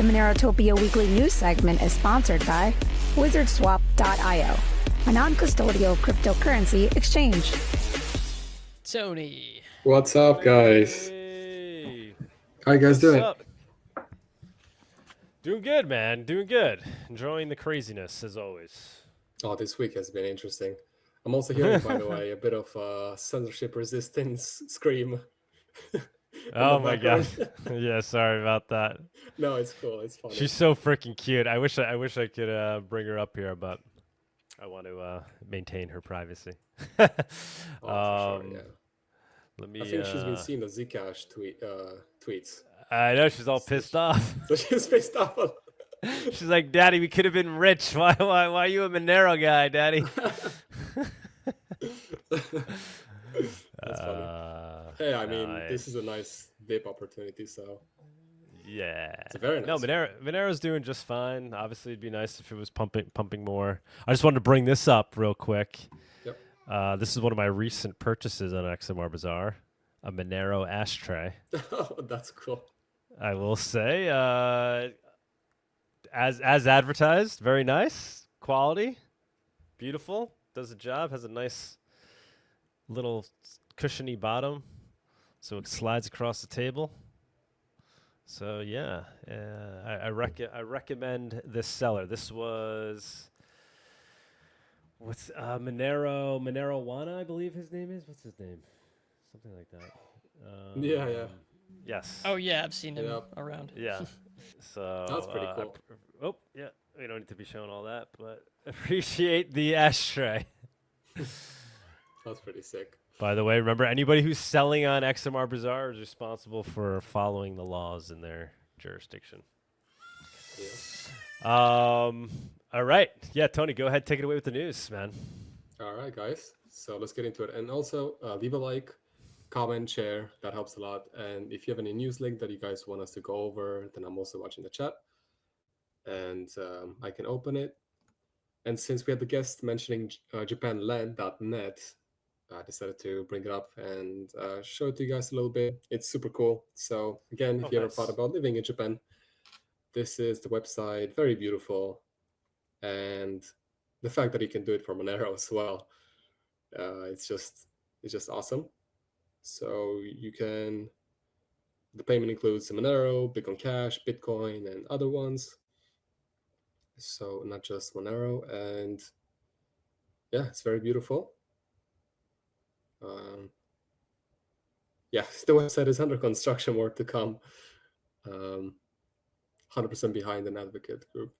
The MoneroTopia weekly news segment is sponsored by WizardSwap.io, a non-custodial cryptocurrency exchange. Tony. What's up, guys? Hey. How you guys doing? Up? Doing good, man. Doing good. Enjoying the craziness as always. Oh, this week has been interesting. I'm also hearing, by the way, a bit of censorship resistance scream. Oh my god. Yeah, sorry about that. No, it's cool. It's funny. She's so freaking cute. I wish I could bring her up here, but I want to maintain her privacy. For sure, yeah. Let me. I think she's been seeing the Zcash tweets. I know she's all pissed off. So she's pissed off. She's like, "Daddy, we could have been rich. Why are you a Monero guy, Daddy?" That's funny. Hey, I mean, this is a nice VIP opportunity, so yeah, it's very nice. No, Monero's doing just fine. Obviously, it'd be nice if it was pumping more. I just wanted to bring this up real quick. Yep. This is one of my recent purchases on XMR Bazaar, a Monero ashtray. Oh, that's cool. I will say, as advertised, very nice quality, beautiful, does the job, has a nice little cushiony bottom, so it slides across the table. So yeah, I recommend this seller. This was what's Monero Wana, I believe his name is. What's his name? Something like that. Yeah. Yes. Oh yeah, I've seen him around. Yeah. So that's pretty cool. Yeah. We don't need to be showing all that, but appreciate the ashtray. That's pretty sick. By the way, remember, anybody who's selling on XMR Bazaar is responsible for following the laws in their jurisdiction. Yeah. All right. Yeah, Tony, go ahead. Take it away with the news, man. All right, guys. So let's get into it. And also, leave a like, comment, share. That helps a lot. And if you have any news link that you guys want us to go over, then I'm also watching the chat. And I can open it. And since we had the guest mentioning JapanLand.net, I decided to bring it up and show it to you guys a little bit. It's super cool. So again, if you ever thought about living in Japan, this is the website. Very beautiful. And the fact that you can do it for Monero as well, it's just awesome. So the payment includes Monero, Bitcoin Cash, Bitcoin, and other ones. So not just Monero. And yeah, it's very beautiful. The website is under construction, more to come. 100% behind an advocate group.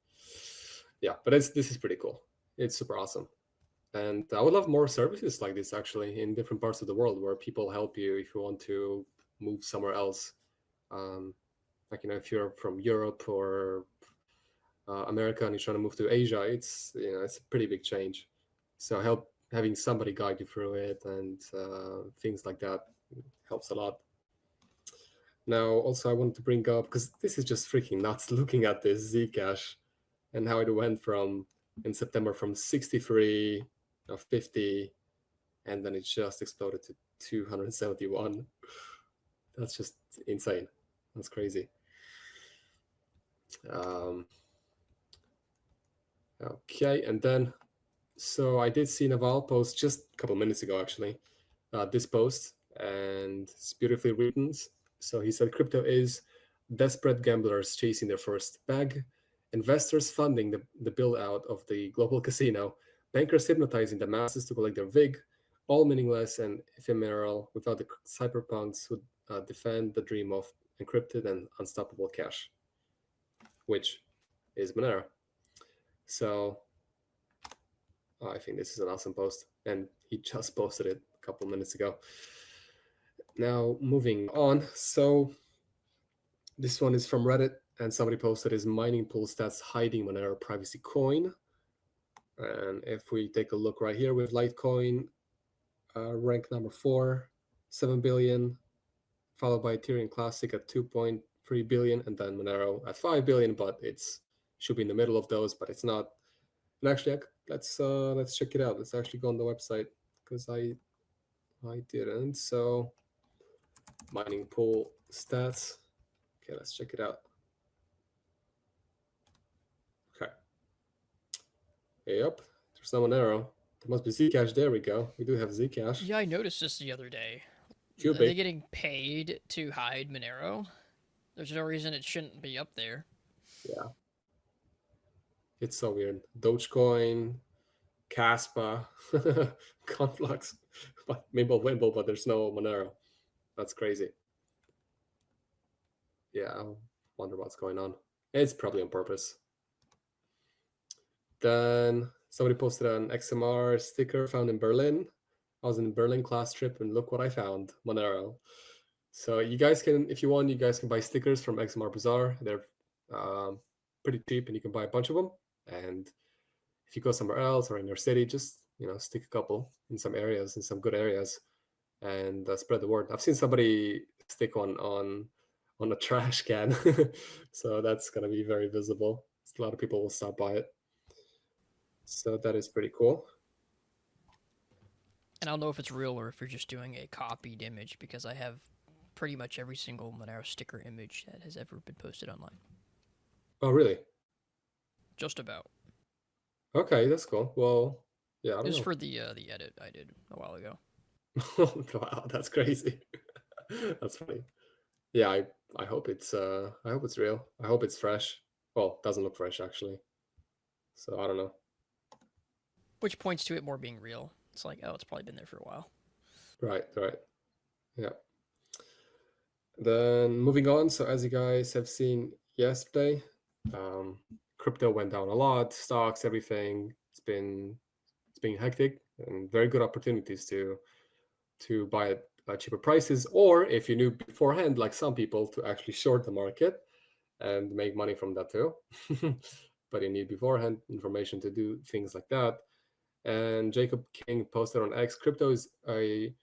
Yeah, but this is pretty cool. It's super awesome. And I would love more services like this, actually, in different parts of the world where people help you if you want to move somewhere else. If you're from Europe or America and you're trying to move to Asia, it's a pretty big change. So having somebody guide you through it and things like that helps a lot. Now, also, I wanted to bring up, because this is just freaking nuts, looking at this Zcash and how it went in September from 63, 50, and then it just exploded to 271. That's just insane. That's crazy. Okay, and then, so I did see Naval post just a couple minutes ago, actually, this post, and it's beautifully written. So he said, crypto is desperate gamblers chasing their first bag, investors funding the build-out of the global casino, bankers hypnotizing the masses to collect their VIG, all meaningless and ephemeral without the cyberpunks who defend the dream of encrypted and unstoppable cash, which is Monero. So I think this is an awesome post, and he just posted it a couple minutes ago. Now, moving on. So this one is from Reddit, and somebody posted his mining pool stats hiding Monero privacy coin. And if we take a look right here with Litecoin, rank number 4, 7 billion, followed by Ethereum Classic at 2.3 billion, and then Monero at 5 billion, but it's should be in the middle of those, but it's not. And actually, let's check it out. Let's actually go on the website, because I didn't. So mining pool stats. Okay, let's check it out. Yep. There's no Monero. There must be Zcash. There we go. We do have Zcash. Yeah, I noticed this the other day. Too Are they big. getting paid to hide Monero? There's no reason it shouldn't be up there. Yeah. It's so weird. Dogecoin, Caspa, Conflux, but Mimble Wimble, but there's no Monero. That's crazy. Yeah, I wonder what's going on. It's probably on purpose. Then somebody posted an XMR sticker found in Berlin. I was in a Berlin class trip and look what I found, Monero. So you guys can, if you want, you guys can buy stickers from XMR Bazaar. They're pretty cheap and you can buy a bunch of them. And if you go somewhere else or in your city, just, stick a couple in some areas, in some good areas, and spread the word. I've seen somebody stick one on a trash can. So that's going to be very visible. A lot of people will stop by it. So that is pretty cool. And I don't know if it's real or if you're just doing a copied image, because I have pretty much every single Monero sticker image that has ever been posted online. Oh, really? Just about. Okay, that's cool. Well, yeah, I don't It was know. for the edit I did a while ago. Wow, that's crazy. That's funny. Yeah, I hope it's real. I hope it's fresh. Well, it doesn't look fresh actually. So I don't know. Which points to it more being real. It's like, oh, it's probably been there for a while. Right. Yeah. Then moving on. So as you guys have seen yesterday, crypto went down a lot. Stocks, everything. It's been hectic and very good opportunities to buy at cheaper prices, or if you knew beforehand, like some people, to actually short the market and make money from that too. But you need beforehand information to do things like that. And Jacob King posted on X, crypto is a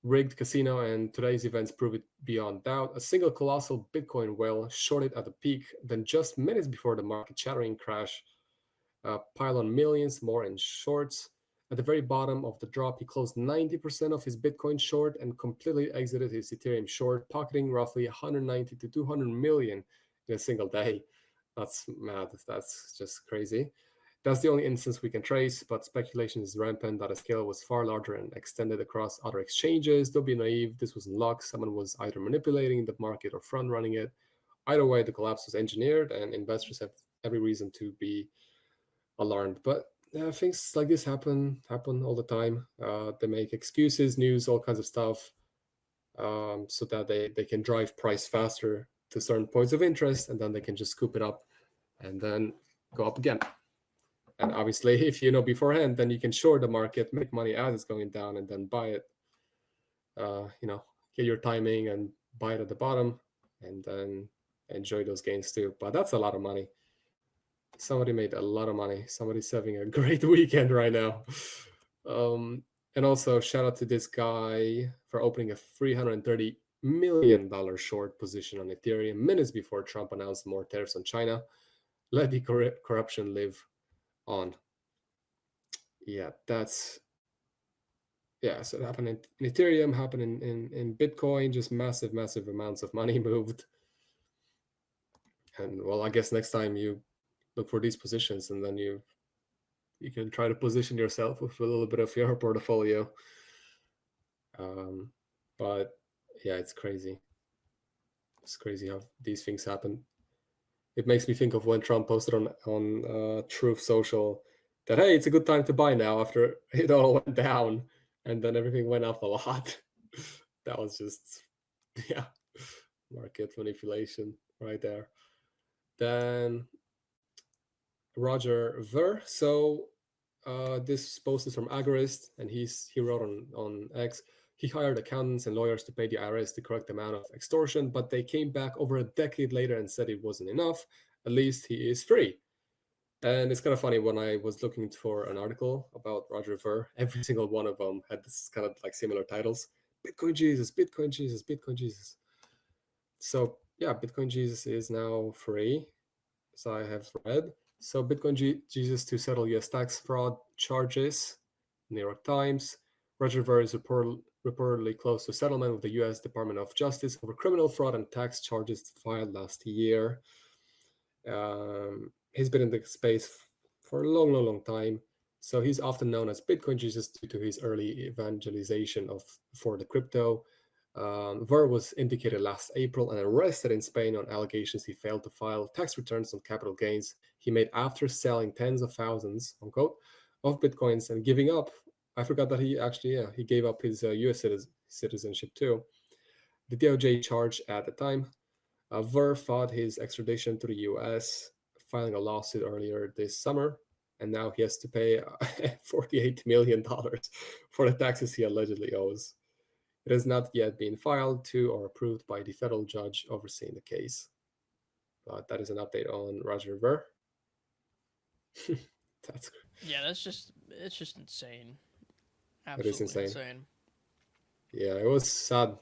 rigged casino, and today's events prove it beyond doubt. A single colossal Bitcoin whale shorted at the peak, then just minutes before the market shattering crash, pile on millions more in shorts. At the very bottom of the drop, he closed 90% of his Bitcoin short and completely exited his Ethereum short, pocketing roughly 190 to 200 million in a single day. That's mad. That's just crazy. That's the only instance we can trace, but speculation is rampant that a scale was far larger and extended across other exchanges. Don't be naive. This was luck. Someone was either manipulating the market or front running it. Either way, the collapse was engineered, and investors have every reason to be alarmed. But things like this happen all the time. They make excuses, news, all kinds of stuff, so that they can drive price faster to certain points of interest, and then they can just scoop it up and then go up again. And obviously, if you know beforehand, then you can short the market, make money as it's going down, and then buy it. Get your timing and buy it at the bottom, and then enjoy those gains too. But that's a lot of money. Somebody made a lot of money. Somebody's having a great weekend right now. And also, shout out to this guy for opening a $330 million short position on Ethereum minutes before Trump announced more tariffs on China. Let the corruption live on. Yeah, so it happened in Ethereum, happened in Bitcoin, just massive amounts of money moved. And well, I guess next time you look for these positions, and then you can try to position yourself with a little bit of your portfolio. But yeah, it's crazy. It's crazy how these things happen. It makes me think of when Trump posted on Truth Social that, hey, it's a good time to buy now after it all went down, and then everything went up a lot. That was just, market manipulation right there. Then Roger Ver. So this post is from Agorist, and he wrote on X. He hired accountants and lawyers to pay the IRS the correct amount of extortion, but they came back over a decade later and said it wasn't enough. At least he is free. And it's kind of funny, when I was looking for an article about Roger Ver, every single one of them had this kind of like similar titles: Bitcoin Jesus, Bitcoin Jesus, Bitcoin Jesus. So yeah, Bitcoin Jesus is now free, so I have read. So Bitcoin Jesus to settle U.S. tax fraud charges, New York Times. Roger Ver is reportedly close to settlement with the U.S. Department of Justice over criminal fraud and tax charges filed last year. He's been in the space for a long, long, long time. So he's often known as Bitcoin Jesus due to his early evangelization for the crypto. Ver was indicated last April and arrested in Spain on allegations he failed to file tax returns on capital gains he made after selling tens of thousands, unquote, of Bitcoins and giving up. I forgot that he gave up his US citizenship too. The DOJ charged at the time. Ver fought his extradition to the US, filing a lawsuit earlier this summer, and now he has to pay $48 million for the taxes he allegedly owes. It has not yet been filed to or approved by the federal judge overseeing the case. But that is an update on Roger Ver. That's Yeah, it's just insane. That is Absolutely insane. Yeah, it was sad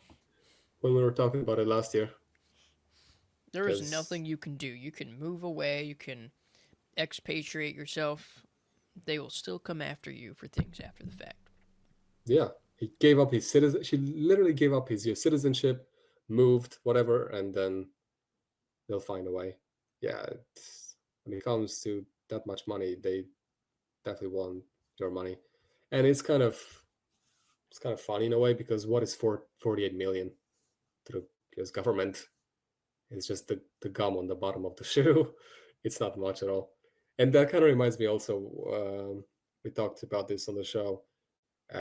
when we were talking about it last year. There is nothing you can do. You can move away, you can expatriate yourself. They will still come after you for things after the fact. Yeah, he gave up his citizen. She literally gave up his citizenship, moved, whatever, and then they'll find a way. Yeah, when it comes to that much money, they definitely want your money, and it's kind of funny in a way because what is 48 million to the US government? It's just the gum on the bottom of the shoe. It's not much at all. And that kind of reminds me also, we talked about this on the show.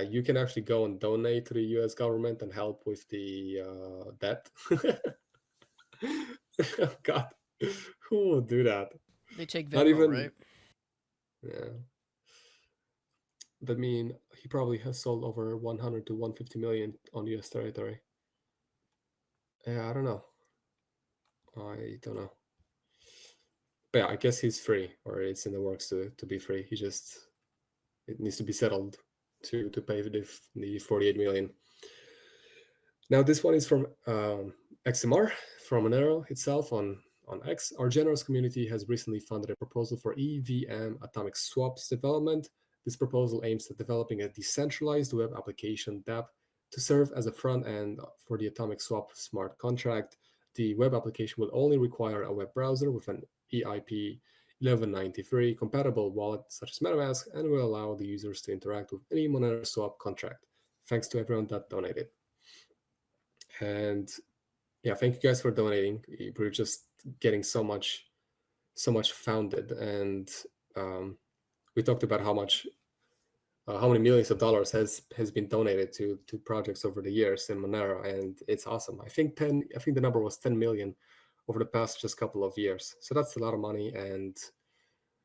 You can actually go and donate to the US government and help with the debt. God, who would do that? They take Venmo, Not even, right? Yeah. That mean he probably has sold over 100 to 150 million on US territory. Yeah, I don't know. But yeah, I guess he's free, or it's in the works to be free. It needs to be settled to pay the 48 million. Now this one is from XMR, from Monero itself on X. Our generous community has recently funded a proposal for EVM atomic swaps development. This proposal aims at developing a decentralized web application dApp to serve as a front end for the atomic swap smart contract. The web application will only require a web browser with an EIP 1193 compatible wallet such as MetaMask and will allow the users to interact with any Monero swap contract. Thanks to everyone that donated. And yeah, thank you guys for donating. We're just getting so much founded, and we talked about how many millions of dollars has been donated to projects over the years in Monero, and it's awesome. I think the number was 10 million over the past just couple of years. So that's a lot of money, and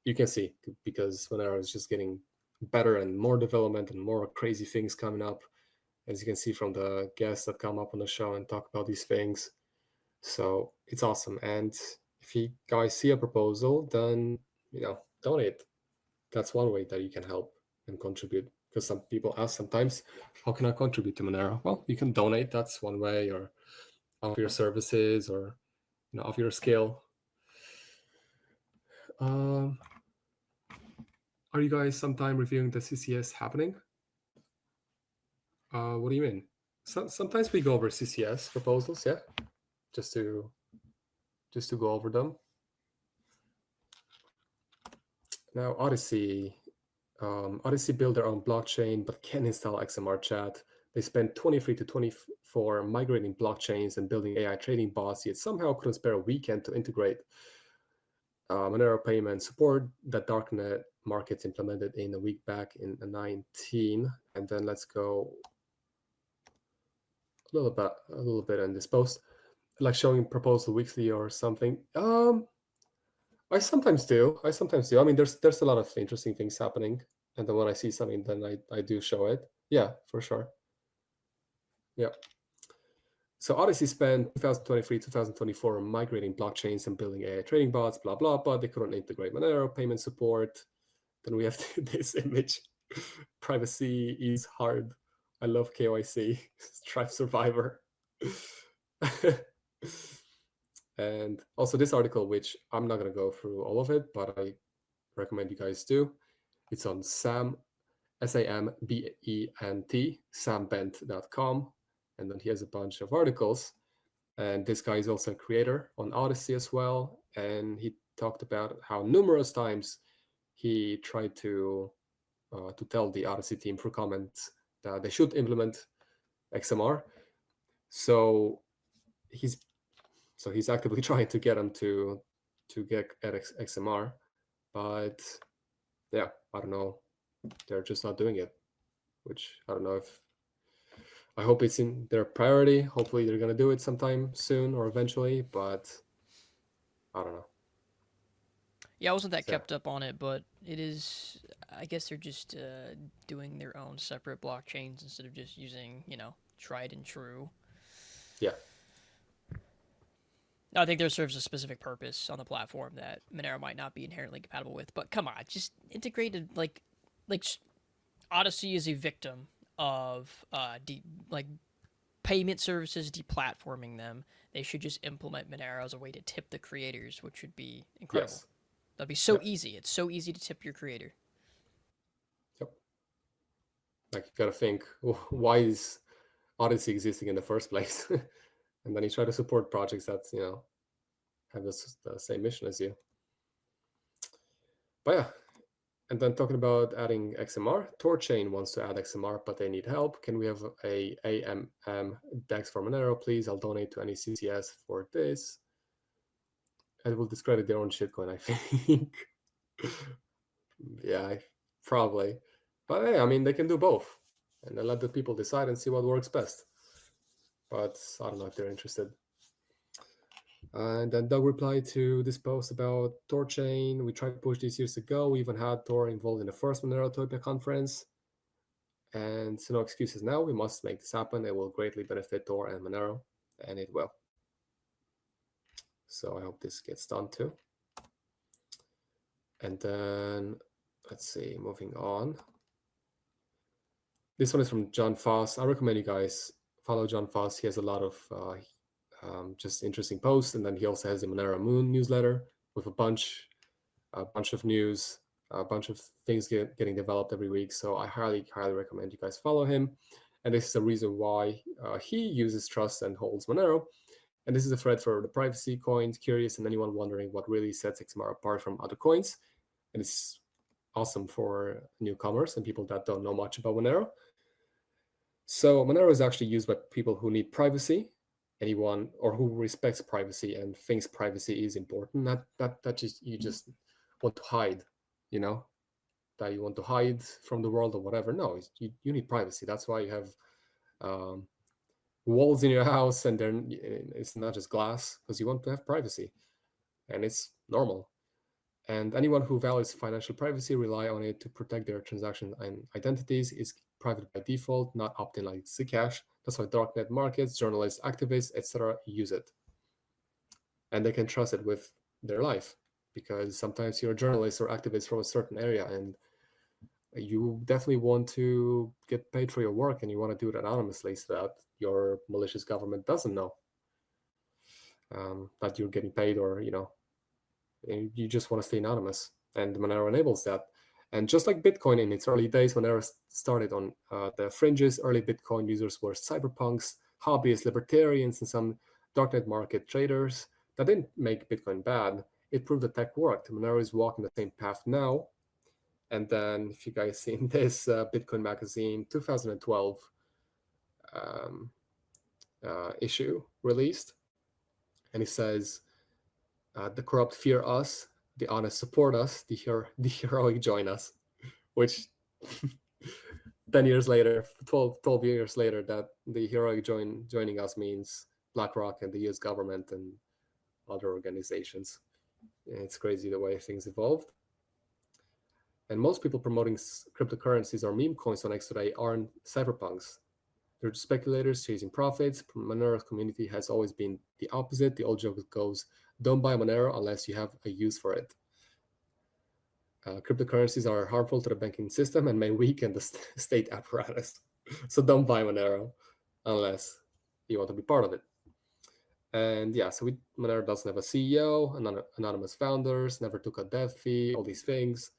you can see because Monero is just getting better and more development and more crazy things coming up, as you can see from the guests that come up on the show and talk about these things. So it's awesome. And if you guys see a proposal, then donate. That's one way that you can help and contribute, because some people ask sometimes, how can I contribute to Monero? Well, you can donate. That's one way, or offer your services, or offer your skill. Are you guys sometime reviewing the CCS happening? What do you mean? Sometimes we go over CCS proposals, yeah, just to go over them. Now Odyssey built their own blockchain but can't install XMR chat. They spent 23 to 24 migrating blockchains and building AI trading bots, yet somehow couldn't spare a weekend to integrate Monero payment support that darknet markets implemented in a week back in 19. And then let's go a little bit in this post, like showing proposal weekly or something. I sometimes do. I mean, there's a lot of interesting things happening, and then when I see something, then I do show it. Yeah, for sure. Yeah. So Odyssey spent 2023, 2024 migrating blockchains and building AI trading bots, blah, blah, but they couldn't integrate Monero payment support. Then we have this image. Privacy is hard. I love KYC. Stripe survivor. And also this article, which I'm not going to go through all of it, but I recommend you guys do. It's on sambent.com. And then he has a bunch of articles. And this guy is also a creator on Odyssey as well. And he talked about how numerous times he tried to tell the Odyssey team for comment that they should implement XMR. So he's actively trying to get them to get at XMR, but yeah, I don't know. They're just not doing it, which I don't know if. I hope it's in their priority. Hopefully, they're gonna do it sometime soon or eventually, but I don't know. Yeah, I wasn't that kept up on it, but it is. I guess they're just doing their own separate blockchains instead of just using, tried and true. Yeah. I think there serves a specific purpose on the platform that Monero might not be inherently compatible with. But come on, just integrated like Odyssey is a victim of payment services deplatforming them. They should just implement Monero as a way to tip the creators, which would be incredible. Yes. That'd be so easy. It's so easy to tip your creator. Yep. Like you gotta think, why is Odyssey existing in the first place? And then you try to support projects that have the same mission as you. But yeah, and then talking about adding XMR, Torchain wants to add XMR, but they need help. Can we have a AMM DEX for Monero, please? I'll donate to any CCS for this. It will discredit their own shitcoin, I think. Yeah, probably. But hey, I mean, they can do both, and then let the people decide and see what works best. But I don't know if they're interested. And then Doug replied to this post about Torchain. We tried to push this years ago. We even had Tor involved in the first MoneroTopia conference. And so no excuses now. We must make this happen. It will greatly benefit Tor and Monero, and it will. So I hope this gets done too. And then, let's see, moving on. This one is from John Foss. I recommend you guys follow John Foss. He has a lot of just interesting posts, and then he also has the Monero Moon newsletter with a bunch of news, a bunch of things getting developed every week. So I highly recommend you guys follow him. And this is the reason why he uses Trust and holds Monero. And this is a thread for the privacy coins, curious, and anyone wondering what really sets XMR apart from other coins. And it's awesome for newcomers and people that don't know much about Monero. So Monero is actually used by people who need privacy, anyone or who respects privacy and thinks privacy is important. That just you just want to hide, that you want to hide from the world or whatever. No, you need privacy. That's why you have walls in your house, and it's not just glass, because you want to have privacy, and it's normal. And anyone who values financial privacy rely on it to protect their transaction and identities. Is private by default, not opt-in like Zcash. That's why darknet markets, journalists, activists, etc. use it. And they can trust it with their life, because sometimes you're a journalist or activist from a certain area, and you definitely want to get paid for your work, and you want to do it anonymously so that your malicious government doesn't know that you're getting paid, or you just want to stay anonymous, and Monero enables that. And just like Bitcoin in its early days, Monero started on the fringes. Early Bitcoin users were cyberpunks, hobbyists, libertarians, and some darknet market traders. That didn't make Bitcoin bad. It proved the tech worked. Monero is walking the same path now. And then, if you guys seen this Bitcoin Magazine 2012 issue released, and it says, the corrupt fear us, the honest support us, the heroic join us, which 10 years later, 12 years later, that the heroic joining us means BlackRock and the US government and other organizations. It's crazy the way things evolved. And most people promoting cryptocurrencies or meme coins on X today aren't cypherpunks. They're speculators chasing profits. Monero's community has always been the opposite. The old joke goes, don't buy Monero unless you have a use for it. Cryptocurrencies are harmful to the banking system and may weaken the state apparatus. So don't buy Monero unless you want to be part of it. And yeah, so Monero doesn't have a CEO, anonymous founders, never took a dev fee, all these things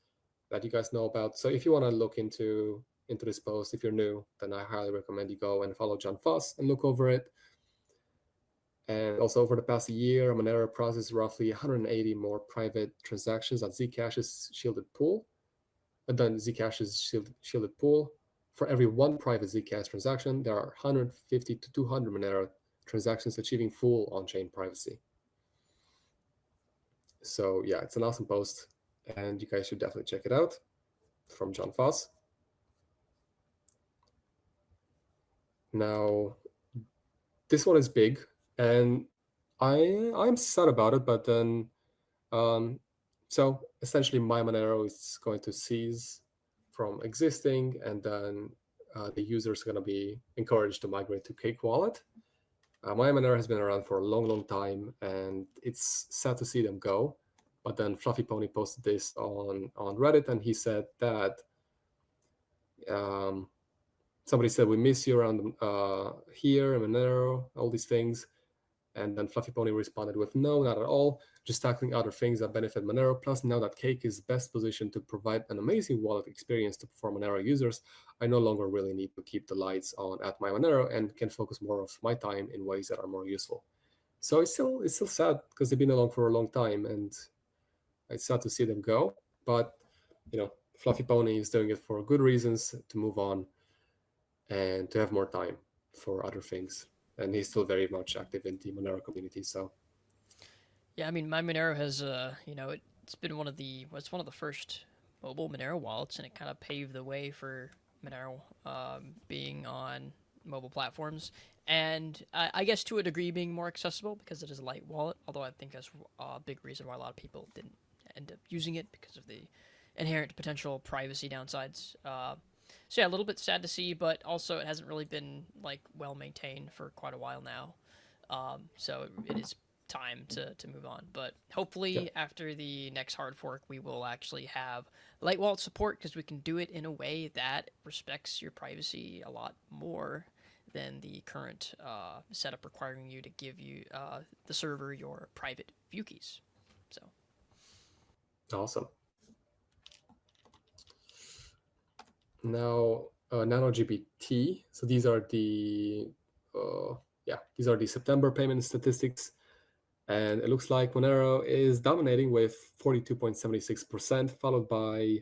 that you guys know about. So if you want to look into this post, if you're new, then I highly recommend you go and follow John Foss and look over it. And also over the past year, Monero processed roughly 180 more private transactions at Zcash's shielded pool. then Zcash is shielded pool. For every one private Zcash transaction, there are 150 to 200 Monero transactions achieving full on-chain privacy. So yeah, it's an awesome post, and you guys should definitely check it out. From John Foss. Now, this one is big, and I'm sad about it, but then, so essentially my Monero is going to cease from existing, and then the users are going to be encouraged to migrate to Cake Wallet. My Monero has been around for a long, long time, and it's sad to see them go. But then Fluffy Pony posted this on Reddit, and he said that somebody said, we miss you around here, Monero, all these things. And then Fluffy Pony responded with, no, not at all. Just tackling other things that benefit Monero. Plus, now that Cake is best positioned to provide an amazing wallet experience for Monero users, I no longer really need to keep the lights on at my Monero and can focus more of my time in ways that are more useful. So it's still sad because they've been along for a long time, and it's sad to see them go. But Fluffy Pony is doing it for good reasons, to move on and to have more time for other things. And he's still very much active in the Monero community. So, yeah, I mean, my Monero has, it's been one of the first mobile Monero wallets, and it kind of paved the way for Monero being on mobile platforms, and I guess to a degree being more accessible because it is a light wallet. Although I think that's a big reason why a lot of people didn't end up using it, because of the inherent potential privacy downsides. So yeah, a little bit sad to see, but also it hasn't really been well maintained for quite a while now. So it is time to move on. But hopefully after the next hard fork, we will actually have light wallet support, because we can do it in a way that respects your privacy a lot more than the current setup requiring you to give you the server your private view keys. So awesome. Now, NanoGPT. So these are the September payment statistics, and it looks like Monero is dominating with 42.76%, followed by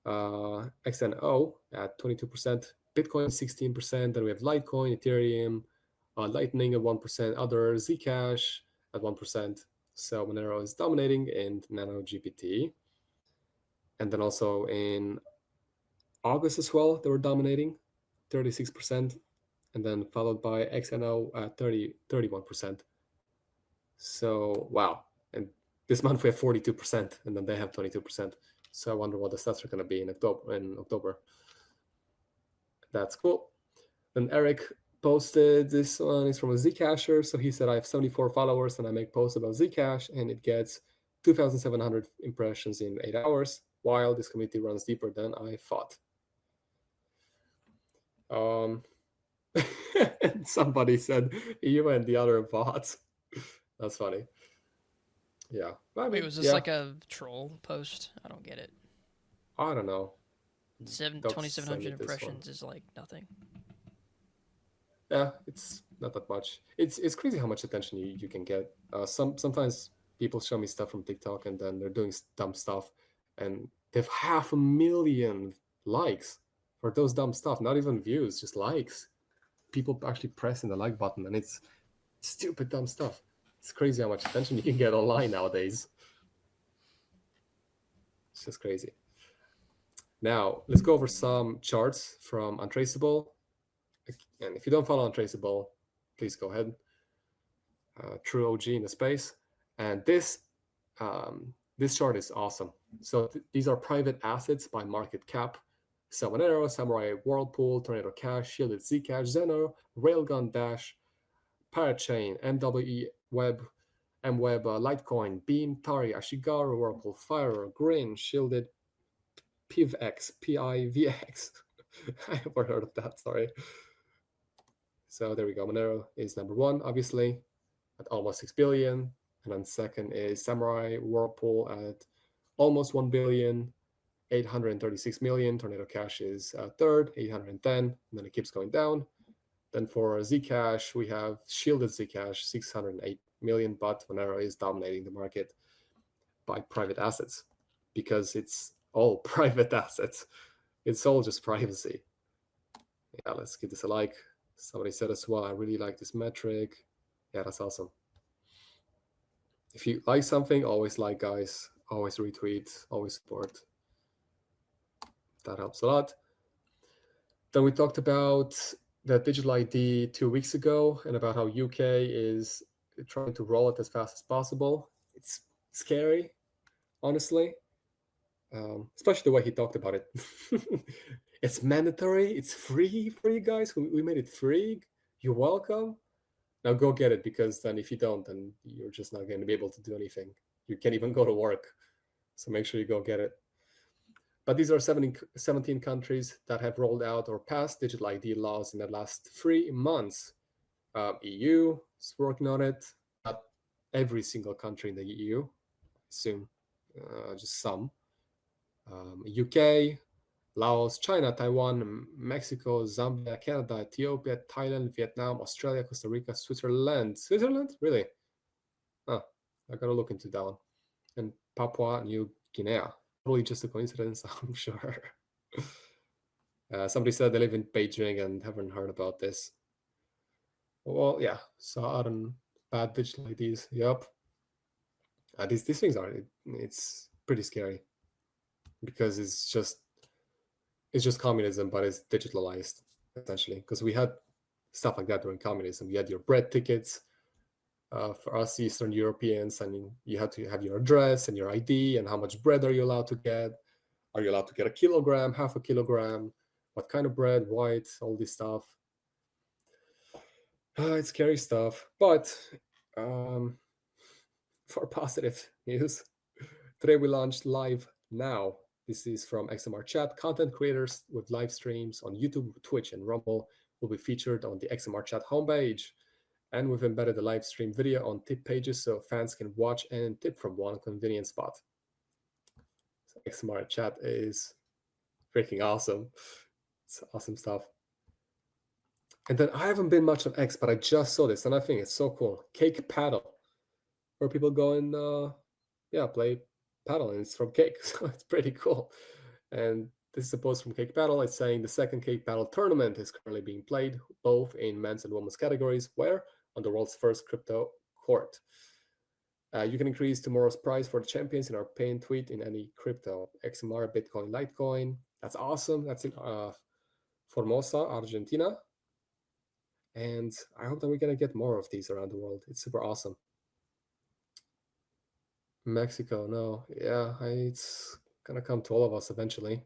XNO at 22%, Bitcoin 16%. Then we have Litecoin, Ethereum, Lightning at 1%, other Zcash at 1%. So Monero is dominating in NanoGPT, and then also in August as well, they were dominating, 36%, and then followed by XNO at 31%. So, wow. And this month we have 42%, and then they have 22%. So I wonder what the stats are going to be in October. That's cool. Then Eric posted this one. It's from a Zcasher. So he said, I have 74 followers, and I make posts about Zcash, and it gets 2,700 impressions in 8 hours, while this community runs deeper than I thought. And somebody said, you and the other bots. That's funny. Yeah. Wait, was this like a troll post? I don't get it. I don't know. 2,700 impressions is like nothing. Yeah, it's not that much. It's crazy how much attention you can get. Sometimes people show me stuff from TikTok, and then they're doing dumb stuff, and they have 500,000 likes for those dumb stuff. Not even views, just likes. People actually pressing the like button, and it's stupid dumb stuff. It's crazy how much attention you can get online nowadays. It's just crazy. Now, let's go over some charts from Untraceable. And if you don't follow Untraceable, please go ahead. True OG in the space. And this chart is awesome. So these are private assets by market cap. So Monero, Samurai Whirlpool, Tornado Cash, Shielded Zcash, Zeno, Railgun Dash, Parachain, MWE Web, MWeb, Litecoin, Beam, Tari, Ashigaru, Whirlpool, Fire, Grin, Shielded, PivX, PIVX. I never heard of that, sorry. So there we go. Monero is number one, obviously, at almost 6 billion. And then second is Samurai Whirlpool at almost 1 billion, 836 million. Tornado Cash is third, 810. And then it keeps going down. Then for Zcash, we have Shielded Zcash, 608 million, but Monero is dominating the market by private assets because it's all private assets. It's all just privacy. Yeah, let's give this a like. Somebody said as well, I really like this metric. Yeah, that's awesome. If you like something, always like, guys. Always retweet, always support. That helps a lot. Then we talked about the digital ID 2 weeks ago and about how UK is trying to roll it as fast as possible. It's scary, honestly, especially the way he talked about it. It's mandatory. It's free for you guys. We made it free. You're welcome. Now go get it, because then if you don't, then you're just not going to be able to do anything. You can't even go to work. So make sure you go get it. But these are 17 countries that have rolled out or passed digital ID laws in the last 3 months. EU is working on it. Not every single country in the EU, I assume, just some. UK, Laos, China, Taiwan, Mexico, Zambia, Canada, Ethiopia, Thailand, Vietnam, Australia, Costa Rica, Switzerland. Switzerland? Really? Huh. I gotta look into that one. And Papua New Guinea. Probably just a coincidence, I'm sure. Somebody said they live in Beijing and haven't heard about this. Well, yeah. So I don't bad digital IDs. Yep. These things it's pretty scary, because it's just communism, but it's digitalized essentially. Because we had stuff like that during communism. You had your bread tickets for us Eastern Europeans, and you had to have your address and your ID and how much bread are you allowed to get. Are you allowed to get a kilogram, half a kilogram? What kind of bread, white, all this stuff. It's scary stuff. But for positive news, today we launched Live Now. This is from XMR Chat. Content creators with live streams on YouTube, Twitch, and Rumble will be featured on the XMR Chat homepage. And we've embedded the live stream video on tip pages so fans can watch and tip from one convenient spot. So XMR Chat is freaking awesome. It's awesome stuff. And then I haven't been much on X, but I just saw this and I think it's so cool. Cake Paddle, where people go and play paddle, and it's from Cake. So it's pretty cool. And this is a post from Cake Paddle. It's saying the second Cake Paddle tournament is currently being played both in men's and women's categories, where on the world's first crypto court. You can increase tomorrow's prize for the champions in our pinned tweet in any crypto, XMR, Bitcoin, Litecoin. That's awesome. That's in Formosa, Argentina. And I hope that we're going to get more of these around the world. It's super awesome. Mexico, no. Yeah, it's going to come to all of us eventually.